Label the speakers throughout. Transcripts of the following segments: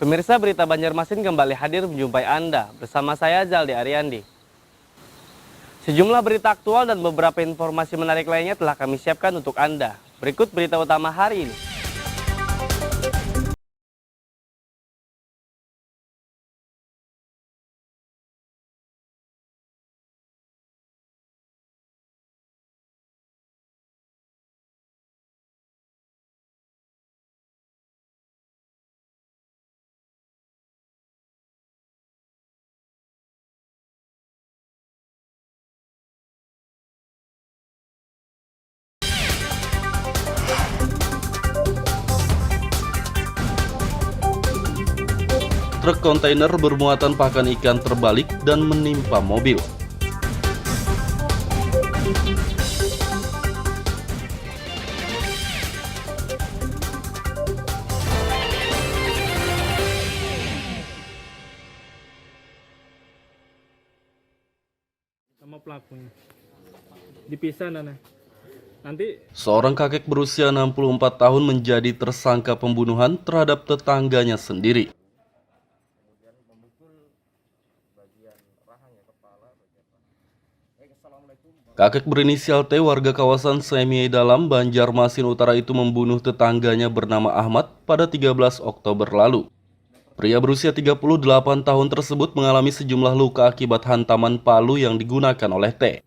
Speaker 1: Pemirsa, Berita Banjarmasin kembali hadir menjumpai Anda bersama saya Zaldi Ariandi. Sejumlah berita aktual dan beberapa informasi menarik lainnya telah kami siapkan untuk Anda. Berikut berita utama hari ini.
Speaker 2: Truk kontainer bermuatan pakan ikan terbalik dan menimpa mobil.
Speaker 3: Sama pelakunya dipisah nanti
Speaker 2: Seorang kakek berusia 64 tahun menjadi tersangka pembunuhan terhadap tetangganya sendiri. Kakek berinisial T warga kawasan Semiai Dalam, Banjarmasin Utara itu membunuh tetangganya bernama Ahmad pada 13 Oktober lalu. Pria berusia 38 tahun tersebut mengalami sejumlah luka akibat hantaman palu yang digunakan oleh T.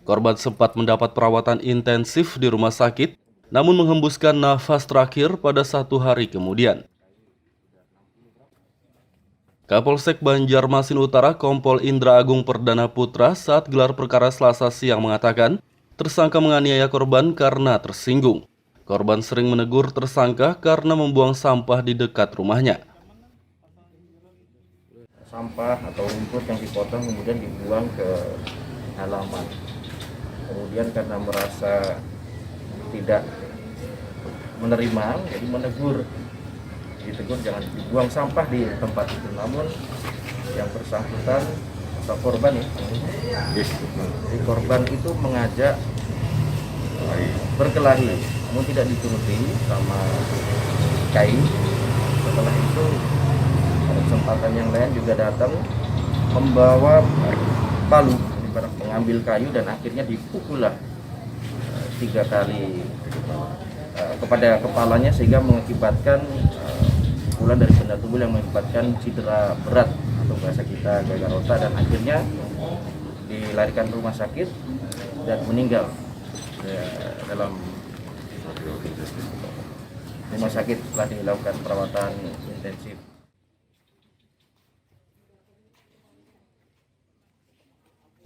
Speaker 2: Korban sempat mendapat perawatan intensif di rumah sakit, namun menghembuskan nafas terakhir pada 1 hari kemudian. Kapolsek Banjarmasin Utara Kompol Indra Agung Perdana Putra saat gelar perkara Selasa siang mengatakan, tersangka menganiaya korban karena tersinggung. Korban sering menegur tersangka karena membuang sampah di dekat rumahnya.
Speaker 4: Sampah atau rumput yang dipotong kemudian dibuang ke halaman. Kemudian karena merasa tidak menerima, jadi menegur. Ditegur jangan dibuang sampah di tempat itu. Namun yang bersangkutan atau korban ya, si korban itu mengajak berkelahi, namun tidak dituruti sama KI. Setelah itu pada kesempatan yang lain juga datang membawa palu para pengambil kayu dan akhirnya dipukullah 3 kali kepada kepalanya sehingga mengakibatkan pukulan dari benda tubuh yang mengakibatkan cedera berat atau bahasa kita gagal otak, dan akhirnya dilarikan ke rumah sakit dan meninggal dalam rumah sakit setelah dilakukan perawatan intensif.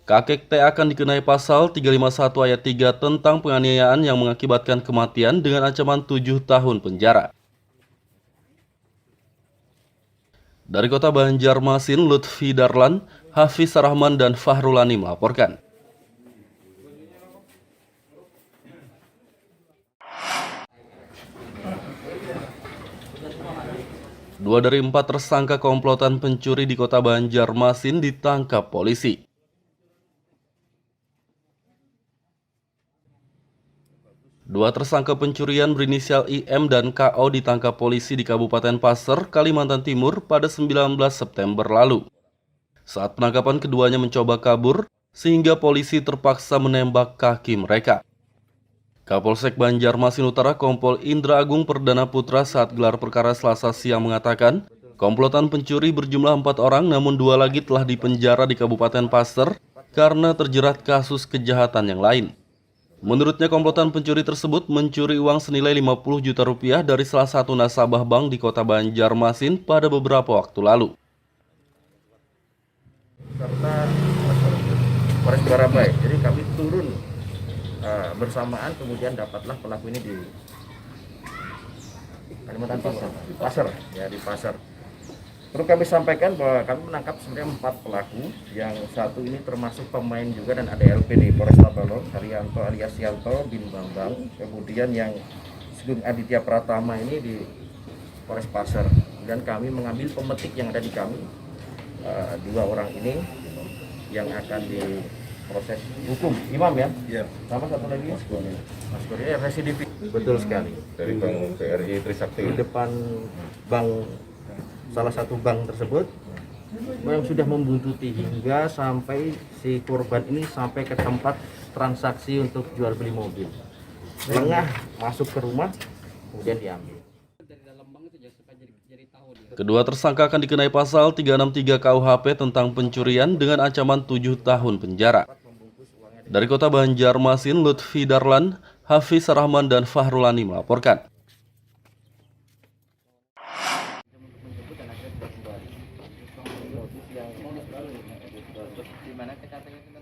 Speaker 2: Kakek T akan dikenai pasal 351 ayat 3 tentang penganiayaan yang mengakibatkan kematian dengan ancaman 7 tahun penjara. Dari kota Banjarmasin, Lutfi Darlan, Hafiz Rahman, dan Fahrulani melaporkan. Dua dari 4 tersangka komplotan pencuri di kota Banjarmasin ditangkap polisi. Dua tersangka pencurian berinisial IM dan KO ditangkap polisi di Kabupaten Pasir, Kalimantan Timur pada 19 September lalu. Saat penangkapan keduanya mencoba kabur, sehingga polisi terpaksa menembak kaki mereka. Kapolsek Banjarmasin Utara Kompol Indra Agung Perdana Putra saat gelar perkara Selasa siang mengatakan, komplotan pencuri berjumlah 4 orang namun 2 lagi telah dipenjara di Kabupaten Pasir karena terjerat kasus kejahatan yang lain. Menurutnya komplotan pencuri tersebut mencuri uang senilai 50 juta rupiah dari salah satu nasabah bank di kota Banjarmasin pada beberapa waktu lalu.
Speaker 4: Serta Polres Barabai, jadi kami turun bersamaan, kemudian dapatlah pelaku ini di Kalimantan Pasir, ya di Pasir. Perlu kami sampaikan bahwa kami menangkap sebenarnya 4 pelaku, yang satu ini termasuk pemain juga dan ada LP di Polresta Balong, Haryanto alias Yanto bin Bambang. Kemudian yang Sugeng Aditya Pratama ini di Polres Pasir. Dan kami mengambil pemetik yang ada di kami, 2 orang ini yang akan diproses hukum. Imam ya? Iya. Sama satu lagi Mas Kurnia residivis. Betul sekali.
Speaker 5: Dari Bank BRI Trisakti
Speaker 4: Di depan Bank salah satu bank tersebut yang sudah membuntuti hingga sampai si korban ini sampai ke tempat transaksi untuk jual beli mobil. Lengah masuk ke rumah, kemudian diambil.
Speaker 2: Kedua tersangka akan dikenai pasal 363 KUHP tentang pencurian dengan ancaman 7 tahun penjara. Dari Kota Banjarmasin, Lutfi Darlan, Hafiz Rahman, dan Fahrulani melaporkan.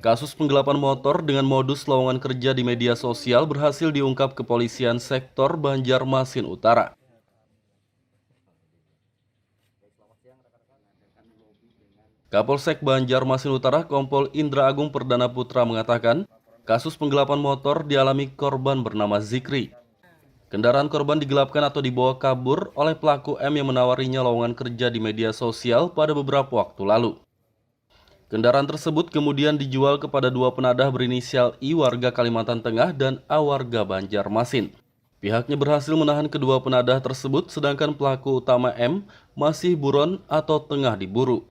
Speaker 2: Kasus penggelapan motor dengan modus lowongan kerja di media sosial berhasil diungkap kepolisian sektor Banjarmasin Utara. Kapolsek Banjarmasin Utara Kompol Indra Agung Perdana Putra mengatakan, kasus penggelapan motor dialami korban bernama Zikri. Kendaraan korban digelapkan atau dibawa kabur oleh pelaku M yang menawarinya lowongan kerja di media sosial pada beberapa waktu lalu. Kendaraan tersebut kemudian dijual kepada dua penadah berinisial I warga Kalimantan Tengah dan A warga Banjarmasin. Pihaknya berhasil menahan kedua penadah tersebut, sedangkan pelaku utama M masih buron atau tengah diburu.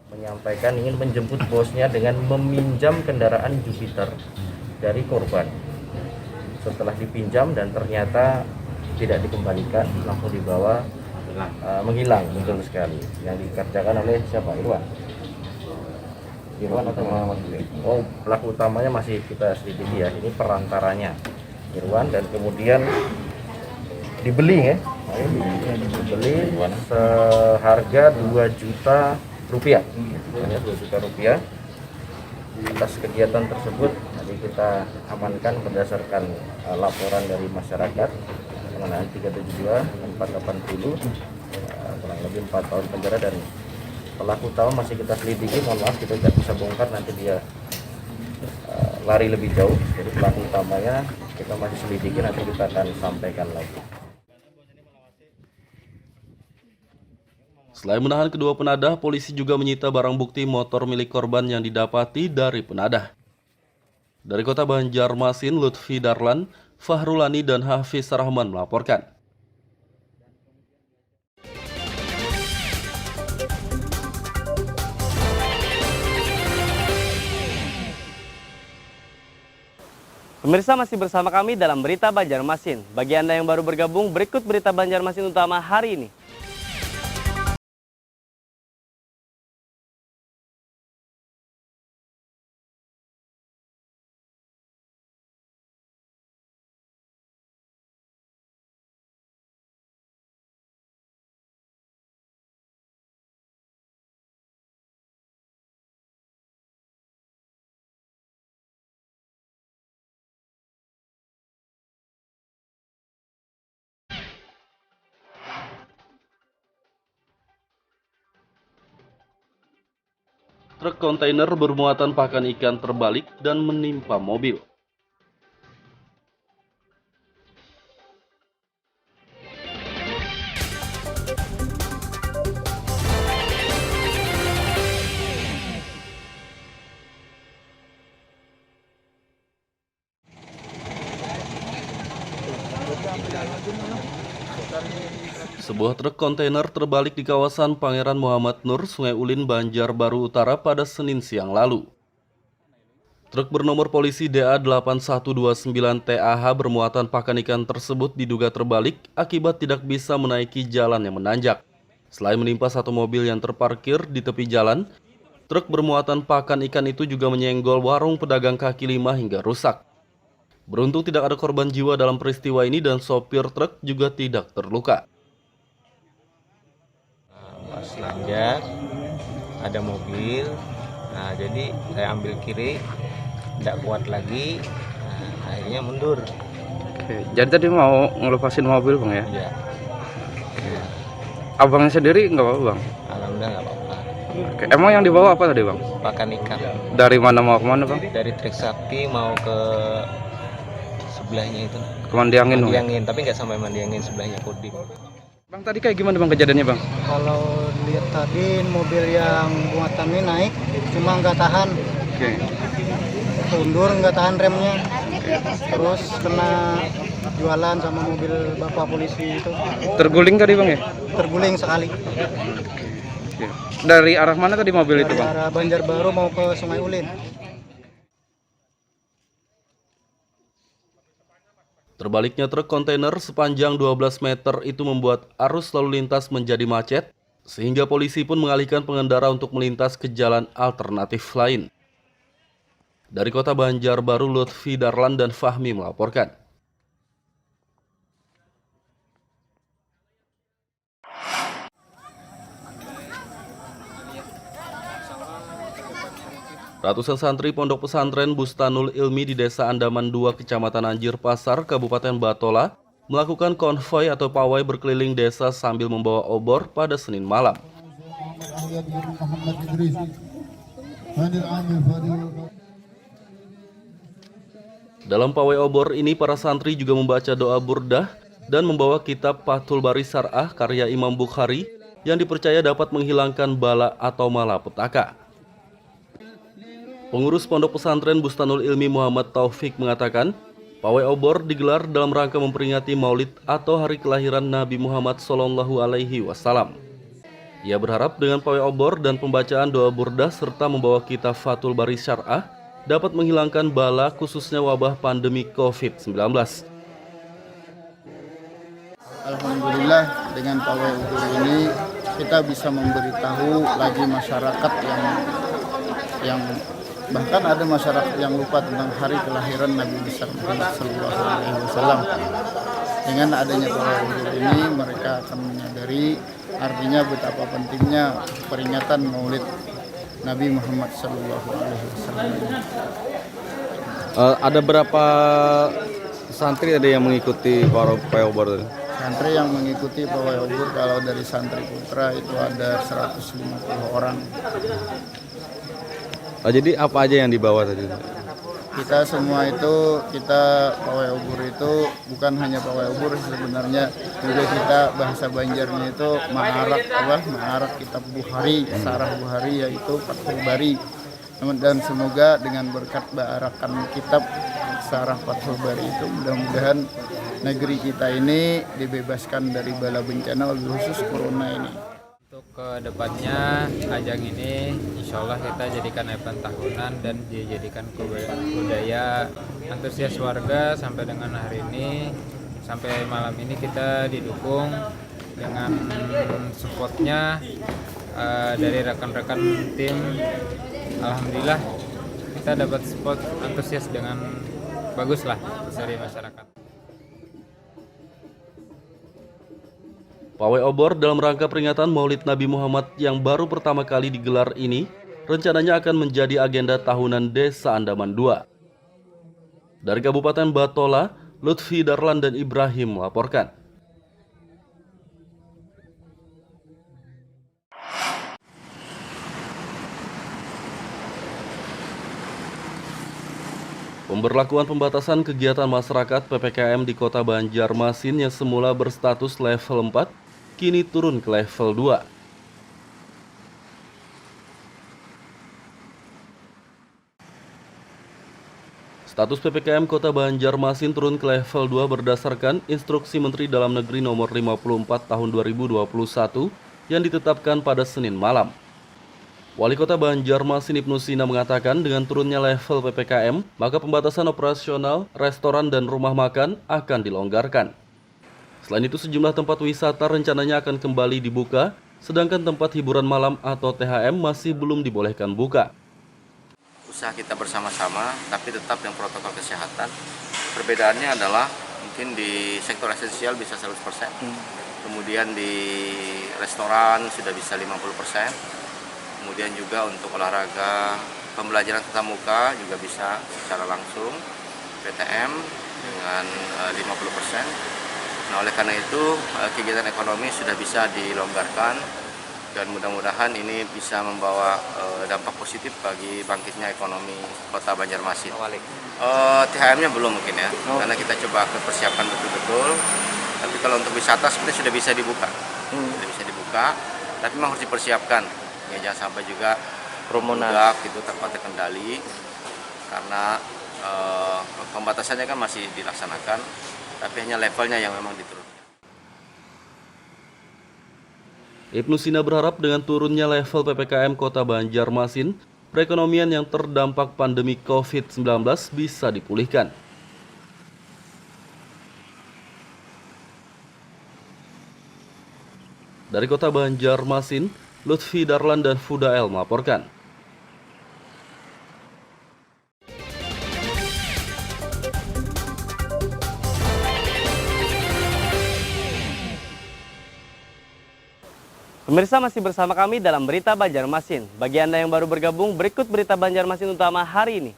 Speaker 4: Menyampaikan ingin menjemput bosnya dengan meminjam kendaraan Jupiter dari korban. Setelah dipinjam dan ternyata tidak dikembalikan, langsung dibawa menghilang, betul sekali. Yang dikerjakan oleh siapa? Irwan atau Muhammad? Oh, pelaku utamanya masih kita selidiki ya. Ini perantaranya Irwan, dan kemudian dibeli ya. Dibeli seharga 2 juta rupiah. Hanya 2 juta rupiah. Atas kegiatan tersebut tadi kita amankan berdasarkan laporan dari masyarakat. Pengenaan 372 480 kurang lebih 4 tahun penjara, dan pelaku utama masih kita selidiki. Mohon maaf kita tidak bisa bongkar, nanti dia lari lebih jauh. Jadi pelaku utamanya kita masih selidiki, nanti kita akan sampaikan lagi.
Speaker 2: Selain menahan kedua penadah, polisi juga menyita barang bukti motor milik korban yang didapati dari penadah. Dari Kota Banjarmasin, Lutfi Darlan, Fahrulani, dan Hafiz Rahman melaporkan.
Speaker 1: Pemirsa masih bersama kami dalam Berita Banjarmasin. Bagi Anda yang baru bergabung, berikut Berita Banjarmasin utama hari ini.
Speaker 2: Truk kontainer bermuatan pakan ikan terbalik dan menimpa mobil. Sebuah truk kontainer terbalik di kawasan Pangeran Muhammad Nur, Sungai Ulin, Banjarbaru Utara pada Senin siang lalu. Truk bernomor polisi DA8129TAH bermuatan pakan ikan tersebut diduga terbalik akibat tidak bisa menaiki jalan yang menanjak. Selain menimpa satu mobil yang terparkir di tepi jalan, truk bermuatan pakan ikan itu juga menyenggol warung pedagang kaki lima hingga rusak. Beruntung tidak ada korban jiwa dalam peristiwa ini dan sopir truk juga tidak terluka.
Speaker 5: Pas nanjak ada mobil, nah jadi saya ambil kiri, tidak kuat lagi, nah, akhirnya mundur.
Speaker 6: Oke, jadi tadi mau ngelepasin mobil bang ya?
Speaker 5: Ya.
Speaker 6: Abangnya sendiri nggak apa-apa bang?
Speaker 5: Alhamdulillah nggak apa-apa.
Speaker 6: Oke, emang yang dibawa apa tadi bang?
Speaker 5: Pakan ikan.
Speaker 6: Dari mana mau kemana bang?
Speaker 5: Dari Trisakti mau ke sebelahnya itu.
Speaker 6: Kemandiangin bang?
Speaker 5: Mandiangin, tapi nggak sampai Mandiangin, sebelahnya Kodim.
Speaker 6: Bang tadi kayak gimana bang kejadiannya bang?
Speaker 7: Kalau lihat tadi mobil yang muatannya naik, cuma nggak tahan,
Speaker 6: Oke.
Speaker 7: mundur nggak tahan remnya, terus kena jualan sama mobil bapak polisi itu
Speaker 6: Terguling tadi bang ya?
Speaker 7: terguling sekali.
Speaker 6: Oke. Dari arah mana tadi mobil itu
Speaker 7: Dari
Speaker 6: bang?
Speaker 7: arah Banjarbaru mau ke Sungai Ulin.
Speaker 2: Terbaliknya truk kontainer sepanjang 12 meter itu membuat arus lalu lintas menjadi macet, sehingga polisi pun mengalihkan pengendara untuk melintas ke jalan alternatif lain. Dari kota Banjarbaru, Lutfi Darlan dan Fahmi melaporkan. Ratusan santri Pondok Pesantren Bustanul Ilmi di Desa Andaman 2, Kecamatan Anjir Pasar, Kabupaten Batola, melakukan konvoi atau pawai berkeliling desa sambil membawa obor pada Senin malam. Dalam pawai obor ini, para santri juga membaca doa burdah dan membawa kitab Fathul Bari Syar'ah karya Imam Bukhari yang dipercaya dapat menghilangkan bala atau malapetaka. Pengurus Pondok Pesantren Bustanul Ilmi Muhammad Taufik mengatakan, pawai obor digelar dalam rangka memperingati Maulid atau hari kelahiran Nabi Muhammad SAW. Ia berharap dengan pawai obor dan pembacaan doa burdah serta membawa kitab Fathul Bari Syar'ah dapat menghilangkan bala khususnya wabah pandemi COVID-19.
Speaker 7: Alhamdulillah dengan pawai obor ini kita bisa memberitahu lagi masyarakat yang bahkan ada masyarakat yang lupa tentang hari kelahiran Nabi besar Muhammad SAW. Dengan adanya pawai obor ini mereka akan menyadari artinya betapa pentingnya peringatan Maulid Nabi Muhammad SAW.
Speaker 6: Ada berapa santri ada yang mengikuti pawai obor tadi?
Speaker 7: Santri yang mengikuti pawai obor kalau dari santri putra itu ada 150 orang.
Speaker 6: Jadi apa aja yang dibawa tadi?
Speaker 7: Kita semua itu, kita pawai obor itu bukan hanya pawai obor, sebenarnya juga kita bahasa Banjarnya itu ma'arak kitab Bukhari, sarah Bukhari yaitu Fathul Bari. Dan semoga dengan berkat barakan kitab sarah Fathul Bari itu mudah-mudahan negeri kita ini dibebaskan dari bala bencana, lebih khusus corona ini.
Speaker 8: Untuk kedepannya ajang ini insya Allah kita jadikan event tahunan dan dijadikan budaya antusias warga sampai dengan hari ini, sampai malam ini kita didukung dengan supportnya dari rekan-rekan tim. Alhamdulillah kita dapat support antusias dengan bagus lah dari masyarakat.
Speaker 2: Pawai obor dalam rangka peringatan Maulid Nabi Muhammad yang baru pertama kali digelar ini rencananya akan menjadi agenda tahunan Desa Andaman 2. Dari Kabupaten Batola, Lutfi Darlan dan Ibrahim melaporkan. Pemberlakuan pembatasan kegiatan masyarakat PPKM di Kota Banjarmasin yang semula berstatus level 4 kini turun ke level 2. Status PPKM Kota Banjarmasin turun ke level 2 berdasarkan Instruksi Menteri Dalam Negeri Nomor 54 Tahun 2021 yang ditetapkan pada Senin malam. Wali Kota Banjarmasin Ibnu Sina mengatakan dengan turunnya level PPKM, maka pembatasan operasional restoran dan rumah makan akan dilonggarkan. Selain itu, sejumlah tempat wisata rencananya akan kembali dibuka, sedangkan tempat hiburan malam atau THM masih belum dibolehkan buka.
Speaker 9: Usaha kita bersama-sama, tapi tetap dengan protokol kesehatan. Perbedaannya adalah mungkin di sektor esensial bisa 100%, kemudian di restoran sudah bisa 50%, kemudian juga untuk olahraga, pembelajaran tatap muka juga bisa secara langsung, PTM dengan 50%. Nah, oleh karena itu kegiatan ekonomi sudah bisa dilonggarkan dan mudah-mudahan ini bisa membawa dampak positif bagi bangkitnya ekonomi Kota Banjarmasin. THM-nya belum mungkin ya, karena kita coba akan persiapkan betul-betul. Tapi kalau untuk wisata sebenarnya sudah bisa dibuka, tapi memang harus dipersiapkan. Ya, jangan sampai juga kerumunan itu tanpa terkendali, karena pembatasannya kan masih dilaksanakan. tapi hanya levelnya yang memang diturunkan.
Speaker 2: Ibnu Sina berharap dengan turunnya level PPKM Kota Banjarmasin, perekonomian yang terdampak pandemi COVID-19 bisa dipulihkan. Dari Kota Banjarmasin, Lutfi Darlan dan Fudael melaporkan.
Speaker 1: Pemirsa masih bersama kami dalam Berita Banjarmasin. Bagi Anda yang baru bergabung, berikut Berita Banjarmasin utama hari ini.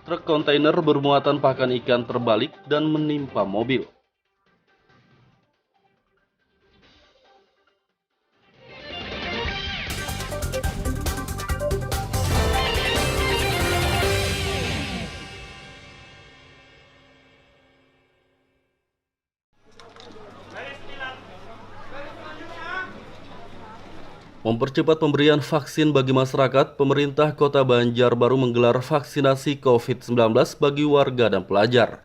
Speaker 2: Truk kontainer bermuatan pakan ikan terbalik dan menimpa mobil. Mempercepat pemberian vaksin bagi masyarakat, pemerintah Kota Banjarbaru menggelar vaksinasi COVID-19 bagi warga dan pelajar.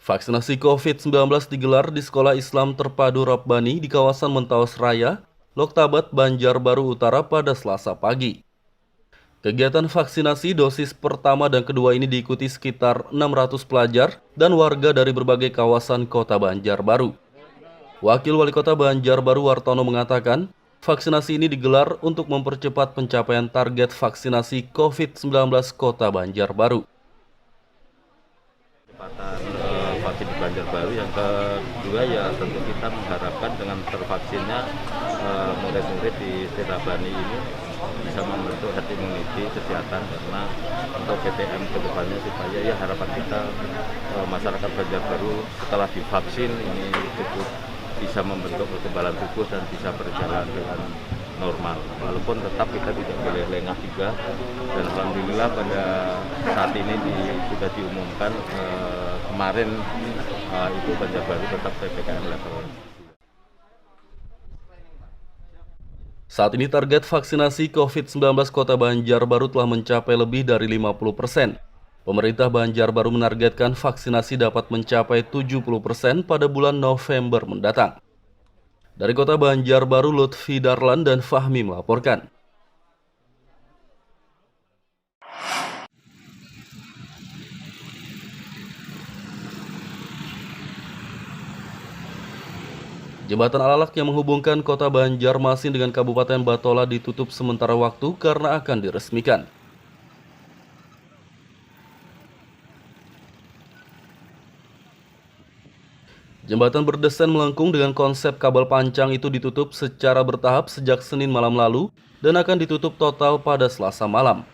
Speaker 2: Vaksinasi COVID-19 digelar di Sekolah Islam Terpadu Rabbani di kawasan Mentaos Raya, Loktabat, Banjarbaru Utara pada Selasa pagi. Kegiatan vaksinasi dosis pertama dan kedua ini diikuti sekitar 600 pelajar dan warga dari berbagai kawasan Kota Banjarbaru. Wakil Wali Kota Banjarbaru Wartono mengatakan, vaksinasi ini digelar untuk mempercepat pencapaian target vaksinasi COVID-19 Kota Banjarbaru.
Speaker 10: Vaksin di Banjarbaru, yang kedua ya tentu kita mengharapkan dengan tervaksinnya murid-murid di Rabbani ini bisa membentuk herd immunity kesehatan, karena untuk PTM ke depannya supaya ya harapan kita masyarakat Banjarbaru setelah divaksin ini cukup bisa membentuk kekebalan tubuh dan bisa berjalan dengan normal. Walaupun tetap kita tidak boleh lengah juga, dan alhamdulillah pada saat ini sudah diumumkan kemarin itu Banjarbaru tetap PPKM level.
Speaker 2: Saat ini target vaksinasi COVID-19 Kota Banjarbaru telah mencapai lebih dari 50%. Pemerintah Banjarbaru menargetkan vaksinasi dapat mencapai 70% pada bulan November mendatang. Dari Kota Banjarbaru, Lutfi Darlan dan Fahmi melaporkan. Jembatan Alalak yang menghubungkan Kota Banjarmasin dengan Kabupaten Batola ditutup sementara waktu karena akan diresmikan. Jembatan berdesain melengkung dengan konsep kabel pancang itu ditutup secara bertahap sejak Senin malam lalu dan akan ditutup total pada Selasa malam.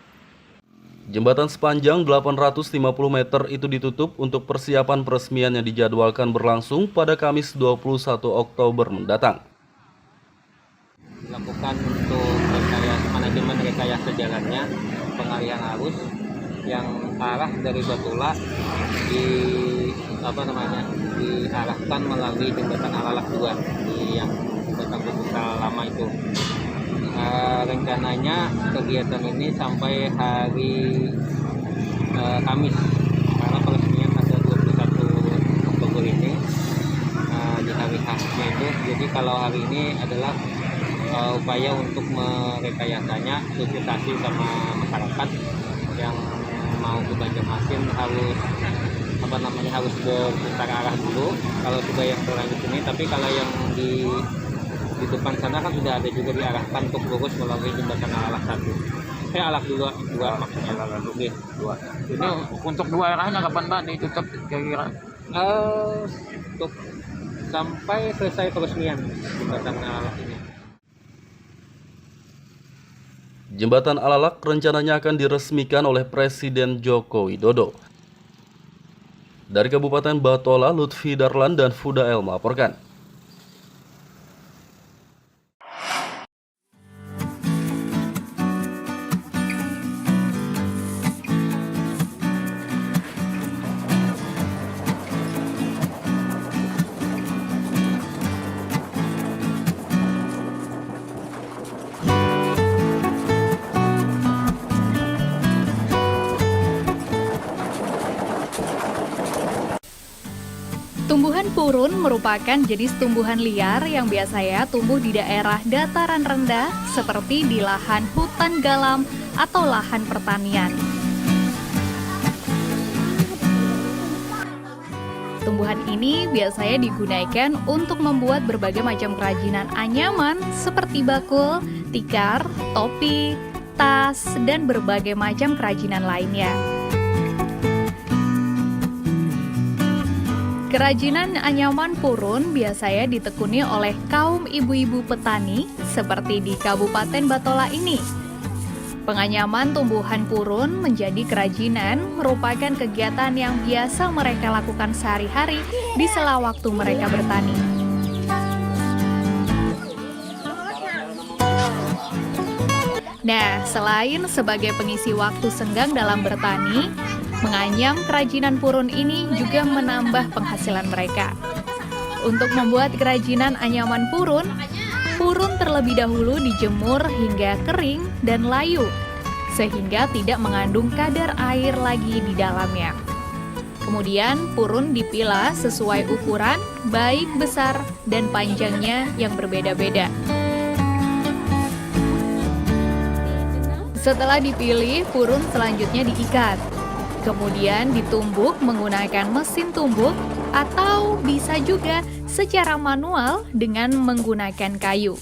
Speaker 2: Jembatan sepanjang 850 meter itu ditutup untuk persiapan peresmian yang dijadwalkan berlangsung pada Kamis 21 Oktober mendatang.
Speaker 5: Dilakukan untuk manajemen rekayasa jalannya, pengalihan arus yang arah dari Batola diarahkan melalui jembatan Alalak 2 yang jembatan terbuka lama itu. Rencananya kegiatan ini sampai hari Kamis, karena peresmian tanggal 21 Oktober ini di hari H-nya itu. Jadi kalau hari ini adalah upaya untuk merekayasanya, sosialisasi sama masyarakat yang mau ke Banjarmasin harus berputar arah dulu kalau sudah yang berlanjut ini. Tapi kalau yang di depan sana kan sudah ada juga diarahkan untuk lurus melalui jembatan Alalak 1. Alalak 2 maksudnya. Oke, 2.
Speaker 11: Ini untuk dua arahnya kapan Pak ditutup kira-kira?
Speaker 5: Untuk sampai selesai peresmian jembatan Alalak ini.
Speaker 2: Jembatan Alalak rencananya akan diresmikan oleh Presiden Joko Widodo. Dari Kabupaten Batola, Lutfi Darlan dan Fudael melaporkan.
Speaker 12: Tumbuhan purun merupakan jenis tumbuhan liar yang biasanya tumbuh di daerah dataran rendah seperti di lahan hutan galam atau lahan pertanian. Tumbuhan ini biasanya digunakan untuk membuat berbagai macam kerajinan anyaman seperti bakul, tikar, topi, tas, dan berbagai macam kerajinan lainnya. Kerajinan anyaman purun biasanya ditekuni oleh kaum ibu-ibu petani seperti di Kabupaten Batola ini. Penganyaman tumbuhan purun menjadi kerajinan merupakan kegiatan yang biasa mereka lakukan sehari-hari di sela waktu mereka bertani. Nah, selain sebagai pengisi waktu senggang dalam bertani, menganyam kerajinan purun ini juga menambah penghasilan mereka. Untuk membuat kerajinan anyaman purun, purun terlebih dahulu dijemur hingga kering dan layu, sehingga tidak mengandung kadar air lagi di dalamnya. Kemudian purun dipilah sesuai ukuran, baik besar dan panjangnya yang berbeda-beda. Setelah dipilih, purun selanjutnya diikat. Kemudian ditumbuk menggunakan mesin tumbuk atau bisa juga secara manual dengan menggunakan kayu.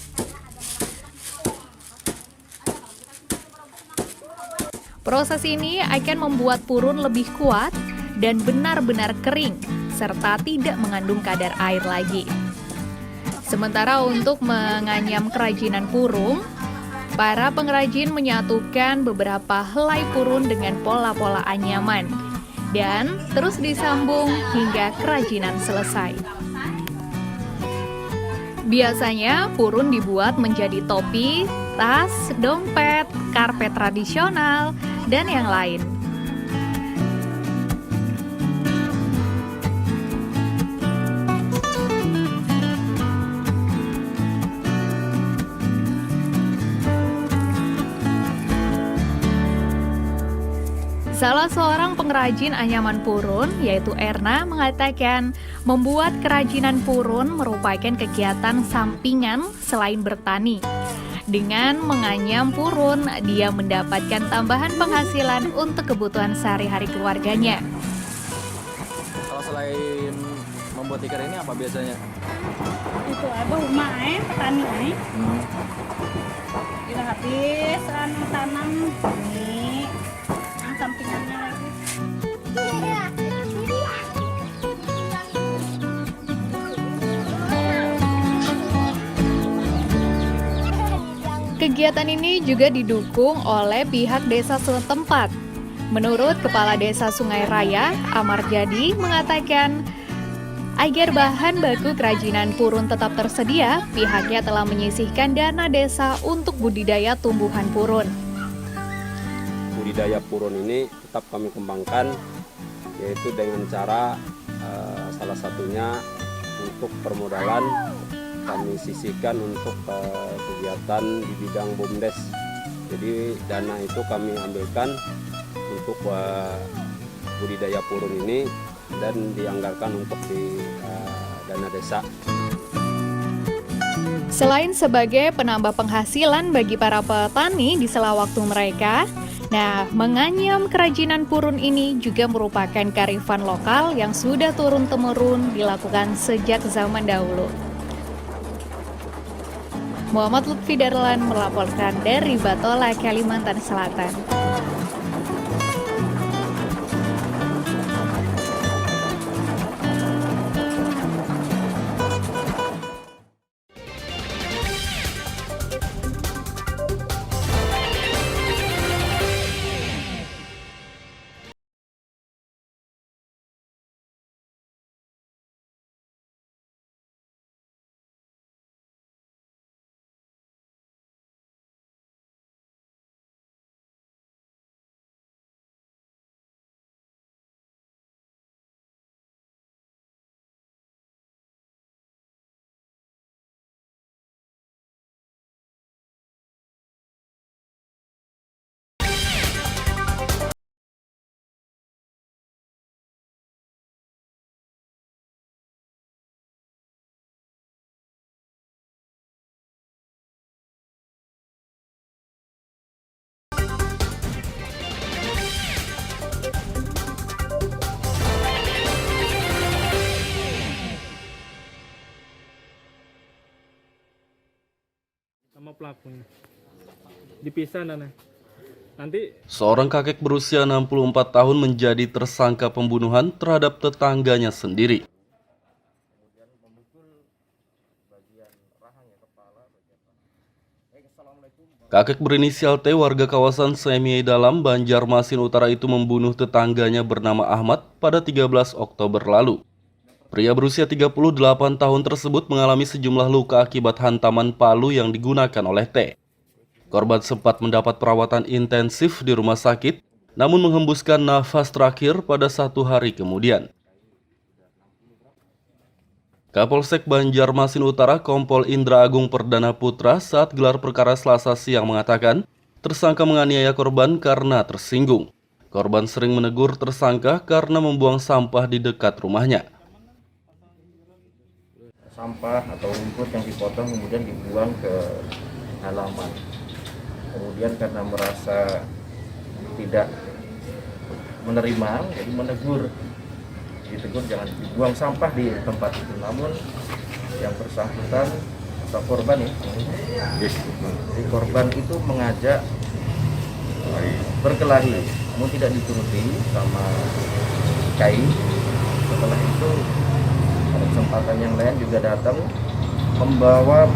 Speaker 12: Proses ini akan membuat purun lebih kuat dan benar-benar kering serta tidak mengandung kadar air lagi. Sementara untuk menganyam kerajinan purun, para pengrajin menyatukan beberapa helai purun dengan pola-pola anyaman dan terus disambung hingga kerajinan selesai. Biasanya purun dibuat menjadi topi, tas, dompet, karpet tradisional, dan yang lain. Salah seorang pengrajin anyaman purun, yaitu Erna, mengatakan membuat kerajinan purun merupakan kegiatan sampingan selain bertani. Dengan menganyam purun, dia mendapatkan tambahan penghasilan untuk kebutuhan sehari-hari keluarganya.
Speaker 6: Kalau selain membuat tikar ini apa biasanya?
Speaker 13: Itu rumah petani kita habis tanam ini sampingannya lagi.
Speaker 12: Kegiatan ini juga didukung oleh pihak desa setempat. Menurut Kepala Desa Sungai Raya, Amar Jadi, mengatakan agar bahan baku kerajinan purun tetap tersedia, pihaknya telah menyisihkan dana desa untuk budidaya tumbuhan purun.
Speaker 14: Budidaya purun ini tetap kami kembangkan, yaitu dengan cara salah satunya untuk permodalan kami sisihkan untuk kegiatan di bidang BUMDes. Jadi dana itu kami ambilkan untuk budidaya purun ini dan dianggarkan untuk di dana desa.
Speaker 12: Selain sebagai penambah penghasilan bagi para petani di sela waktu mereka, nah, menganyam kerajinan purun ini juga merupakan kearifan lokal yang sudah turun-temurun dilakukan sejak zaman dahulu. Muhammad Lutfi Darlan melaporkan dari Batola, Kalimantan Selatan.
Speaker 3: pelakunya. Dipisah nanti
Speaker 2: Seorang kakek berusia 64 tahun menjadi tersangka pembunuhan terhadap tetangganya sendiri. Kakek berinisial T warga kawasan Semiai Dalam, Banjarmasin Utara itu membunuh tetangganya bernama Ahmad pada 13 Oktober lalu. Pria berusia 38 tahun tersebut mengalami sejumlah luka akibat hantaman palu yang digunakan oleh T. Korban sempat mendapat perawatan intensif di rumah sakit, namun menghembuskan nafas terakhir pada 1 hari kemudian. Kapolsek Banjarmasin Utara Kompol Indra Agung Perdana Putra saat gelar perkara Selasa siang mengatakan tersangka menganiaya korban karena tersinggung. Korban sering menegur tersangka karena membuang sampah di dekat rumahnya.
Speaker 4: Sampah atau rumput yang dipotong kemudian dibuang ke halaman. Kemudian karena merasa tidak menerima, jadi menegur. Ditegur jangan dibuang sampah di tempat itu. Namun yang bersangkutan atau korban ya, jadi korban itu mengajak berkelahi, namun tidak dituruti sama KI. Setelah itu pada kesempatan yang lain juga datang membawa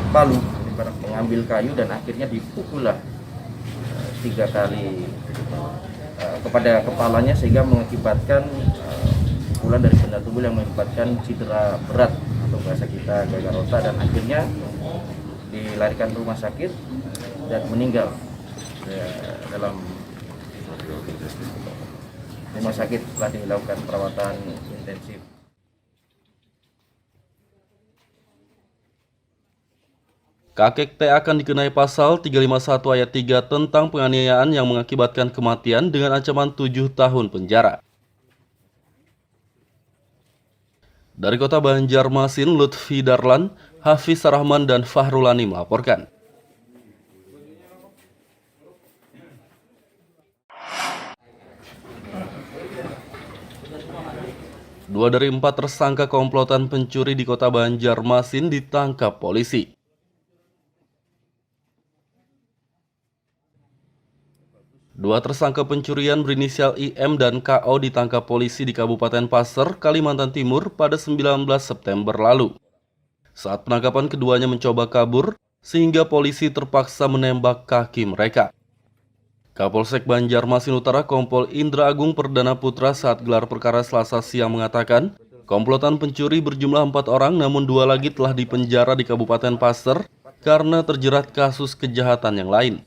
Speaker 4: palu, mengambil kayu dan akhirnya dipukullah 3 kali kepada kepalanya sehingga mengakibatkan pukulan dari benda tubuh yang mengakibatkan cedera berat atau bahasa kita gagal otak, dan akhirnya dilarikan ke rumah sakit dan meninggal dalam rumah sakit setelah dilakukan perawatan intensif.
Speaker 2: Kakek T akan dikenai pasal 351 ayat 3 tentang penganiayaan yang mengakibatkan kematian dengan ancaman 7 tahun penjara. Dari kota Banjarmasin, Lutfi Darlan, Hafiz Rahman, dan Fahrulani melaporkan. Dua dari 4 tersangka komplotan pencuri di kota Banjarmasin ditangkap polisi. Dua tersangka pencurian berinisial IM dan KO ditangkap polisi di Kabupaten Pasir, Kalimantan Timur pada 19 September lalu. Saat penangkapan keduanya mencoba kabur, sehingga polisi terpaksa menembak kaki mereka. Kapolsek Banjarmasin Utara Kompol Indra Agung Perdana Putra saat gelar perkara Selasa siang mengatakan, komplotan pencuri berjumlah 4 orang namun 2 lagi telah dipenjara di Kabupaten Pasir karena terjerat kasus kejahatan yang lain.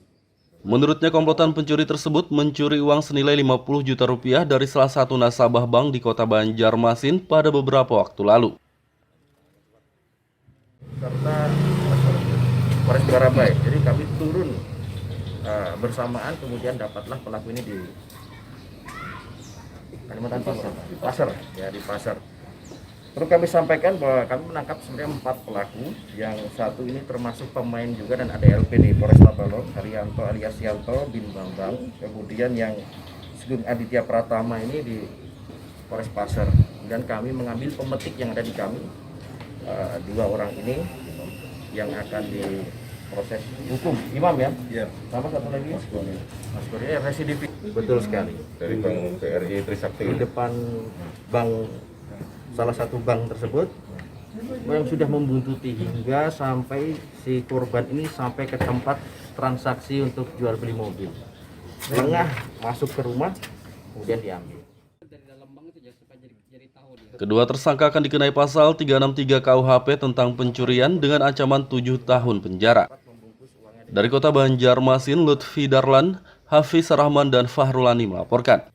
Speaker 2: Menurutnya komplotan pencuri tersebut mencuri uang senilai 50 juta rupiah dari salah satu nasabah bank di kota Banjarmasin pada beberapa waktu lalu.
Speaker 4: Serta Polres Barabai, jadi kami turun bersamaan, kemudian dapatlah pelaku ini di Kalimantan Timur, Pasir, ya di Pasir. Perlu kami sampaikan bahwa kami menangkap sebenarnya 4 pelaku, yang satu ini termasuk pemain juga dan ada LP di Polresta Balong, Haryanto alias Yanto bin Bambang. Kemudian yang Sugeng Aditya Pratama ini di Polres Pasir. Dan kami mengambil pemetik yang ada di kami, 2 orang ini yang akan diproses hukum. Imam ya? Iya. Sama satu lagi Mas Kurnia residivis. Betul sekali. Dari Bank BRI Trisakti. Di depan bank, salah satu bank tersebut yang sudah membuntuti hingga sampai si korban ini sampai ke tempat transaksi untuk jual beli mobil. Tengah masuk ke rumah, kemudian diambil.
Speaker 2: Kedua tersangka akan dikenai pasal 363 KUHP tentang pencurian dengan ancaman 7 tahun penjara. Dari kota Banjarmasin, Lutfi Darlan, Hafiz Rahman, dan Fahrulani melaporkan.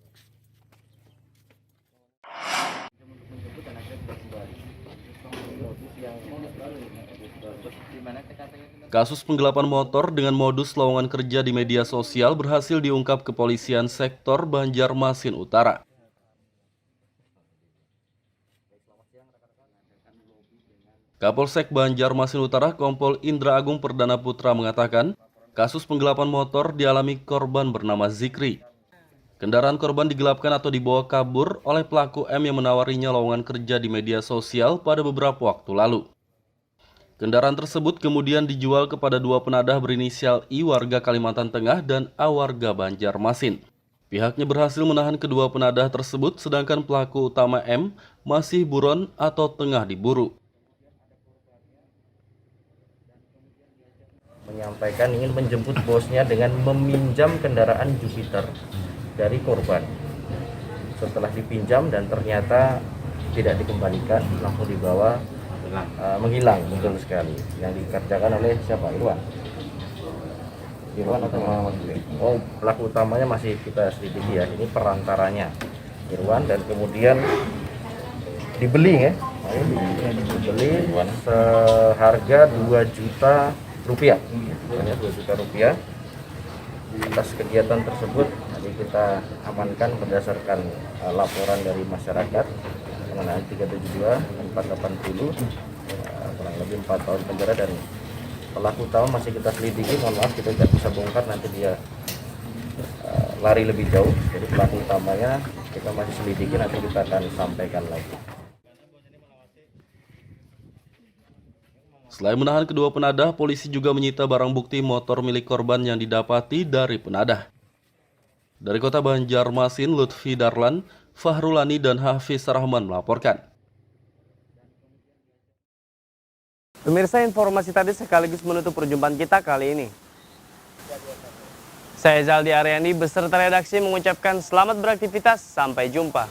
Speaker 2: Kasus penggelapan motor dengan modus lowongan kerja di media sosial berhasil diungkap kepolisian sektor Banjarmasin Utara. Kapolsek Banjarmasin Utara Kompol Indra Agung Perdana Putra mengatakan, kasus penggelapan motor dialami korban bernama Zikri. Kendaraan korban digelapkan atau dibawa kabur oleh pelaku M yang menawarinya lowongan kerja di media sosial pada beberapa waktu lalu. Kendaraan tersebut kemudian dijual kepada dua penadah berinisial I warga Kalimantan Tengah dan A warga Banjarmasin. Pihaknya berhasil menahan kedua penadah tersebut, sedangkan pelaku utama M masih buron atau tengah diburu.
Speaker 4: Menyampaikan ingin menjemput bosnya dengan meminjam kendaraan Jupiter dari korban. Setelah dipinjam dan ternyata tidak dikembalikan, langsung dibawa menghilang, betul sekali. Yang dikerjakan oleh siapa? Irwan atau Muhammad? Oh, pelaku utamanya masih kita selidiki ya. Ini perantaranya Irwan, dan kemudian dibeli ya. Dibeli seharga 2 juta rupiah. Hanya 2 juta rupiah. Atas kegiatan tersebut tadi kita amankan berdasarkan laporan dari masyarakat pengenaan 372 480 kurang lebih 4 tahun penjara, dan pelaku utama masih kita selidiki. Mohon maaf kita tidak bisa bongkar, nanti dia lari lebih jauh. Jadi pelaku utamanya kita masih selidiki, nanti kita akan sampaikan lagi.
Speaker 2: Selain menahan kedua penadah, polisi juga menyita barang bukti motor milik korban yang didapati dari penadah. Dari kota Banjarmasin, Lutfi Darlan, Fahrulani, dan Hafiz Rahman melaporkan.
Speaker 1: Pemirsa, informasi tadi sekaligus menutup perjumpaan kita kali ini. Saya Zaldi Aryani beserta redaksi mengucapkan selamat beraktivitas, sampai jumpa.